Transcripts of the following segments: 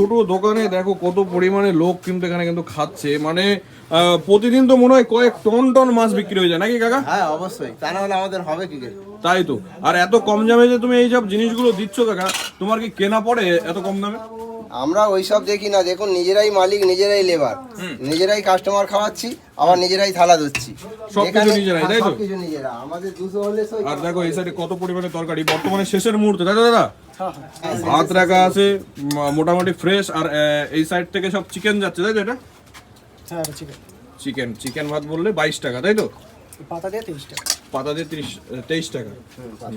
ছোট দোকানে দেখো কত পরিমাণে লোক কিন্তু এখানে কিন্তু খাচ্ছে, মানে প্রতিদিন তো মনে হয় কয়েক টন টন মাছ বিক্রি হয়ে যায় নাকি কাকা? হ্যাঁ অবশ্যই, তা না হলে আমাদের হবে কি করে? তাই তো। আর এত কম দামে যে তুমি এই সব জিনিসগুলো দিচ্ছ কাকা, তোমার কি কেনা পড়ে এত কম দামে? আমরা ওইসব দেখি না, দেখুন নিজেরাই মালিক, নিজেরাই লেবার, নিজেরাই কাস্টমার খাওয়াচ্ছি, আবার নিজেরাই থালা ধুচ্ছি, সবকিছু নিজেরাই, তাই তো? সবকিছু নিজেরা, আমাদের 200 হলে সই। আর দেখো এই সাইডে কত পরিমাণে তরকারি, বর্তমানে শেষের মুহূর্তে, তাই তো দাদা? ভাত রাখা আছে মোটামুটি ফ্রেশ, আর এই সাইড থেকে সব চিকেন যাচ্ছে, তাই তো? এটা হ্যাঁ চিকেন চিকেন ভাত বললে 22 টাকা, তাই তো? পাতা দিয়ে 30 টাকা। পাতা দিয়ে 23 টাকা।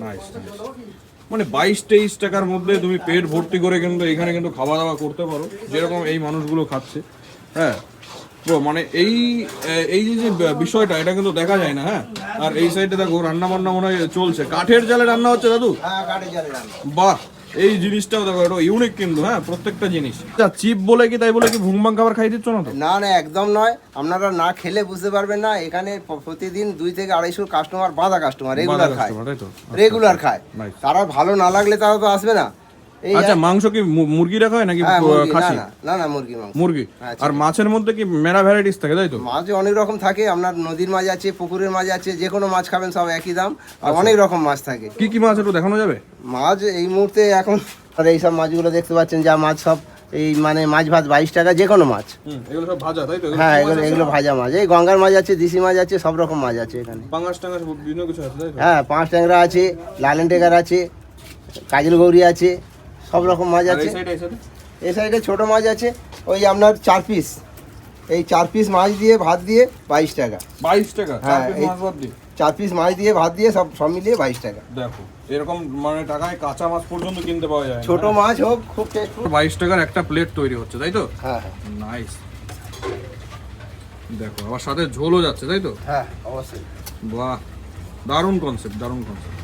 নাইস। মানে 22-23 টাকার মধ্যে তুমি পেট ভর্তি করে কিন্তু এখানে কিন্তু খাওয়া দাওয়া করতে পারো, যেরকম এই মানুষগুলো খাচ্ছে। হ্যাঁ তো মানে এই যে বিষয়টা, এটা কিন্তু দেখা যায় না। হ্যাঁ, আর এই সাইডে দেখো রান্না বান্না মনে হয় চলছে, কাঠের জালে রান্না হচ্ছে দাদু। হ্যাঁ কাঠে জালে রান্না। বাহ, এই জিনিসটাও দেখো, এটা ইউনিক কিন্তু। হ্যাঁ, প্রত্যেকটা জিনিস চিপ বলে কি, তাই বলে কি ভুংবাং খাবার খাই দিচ্ছ না তো? না না একদম নয়, আপনারা না খেলে বুঝতে পারবেন না। এখানে প্রতিদিন 2 থেকে 250 কাস্টমার, বাঁধা কাস্টমার রেগুলার খায়, তাই তো? রেগুলার খায়। Nice. তারা ভালো না লাগলে তারা তো আসবে না। এই আচ্ছা, মাংস কি মুরগি রাখা হয় নাকি হ্যাঁ, মুরগি, না খাসি? না না মুরগি মাংস। মুরগি। হ্যাঁ, আর মাছের মধ্যে কি মেলা ভ্যারাইটিস থাকে, তাই তো? মাছ অনেক রকম থাকে, আপনার নদীর মাছ আছে, পুকুরের মাছ আছে, যে কোনো মাছ খাবেন সব একই দাম। আর অনেক রকম মাছ থাকে। কি কি মাছ একটু দেখানো যাবে? মাছ এই মুহূর্তে এখন আর এইসব মাছগুলো দেখতে পাচ্ছেন, যা মাছ সব এই মানে মাছ ভাত 22 টাকা, যে কোনো মাছ। এগুলো সব ভাজা, তাই তো? হ্যাঁ এগুলো ভাজা মাছ, এই গঙ্গার মাছ আছে, দেশি মাছ আছে, সব রকম মাছ আছে এখানে। পাঙ্গাস টাঙ্গাস বিভিন্ন কিছু আছে, তাই তো? হ্যাঁ, 5 ট্যাংরা আছে, লালেন টেকার আছে, কাজল গৌরী আছে, সব রকম মাছ আর আছে। এই সাইডে এই সাইডে ছোট মাছ আছে, ওই আপনার 4 পিস, এই 4 পিস মাছ দিয়ে ভাত দিয়ে 22 টাকা। 22 টাকা? হ্যাঁ, 4 পিস এই- মাছ বাদ দিয়ে? 4 পিস মাছ দিয়ে ভাত দিয়ে সব মিলিয়ে 22 টাকা। দেখো এরকম মানে টাকায় কাঁচা মাছ পর্যন্ত কিনতে পাওয়া যায়। ছোট মাছ হোক, খুব টেস্টফুল। 22 টাকার একটা প্লেট তৈরি হচ্ছে, তাই তো? হ্যাঁ হ্যাঁ নাইস। দেখো আবার সাথে ঝোলও যাচ্ছে, তাই তো? হ্যাঁ অবশ্যই। বাহ, দারুণ কনসেপ্ট, দারুণ কনসেপ্ট।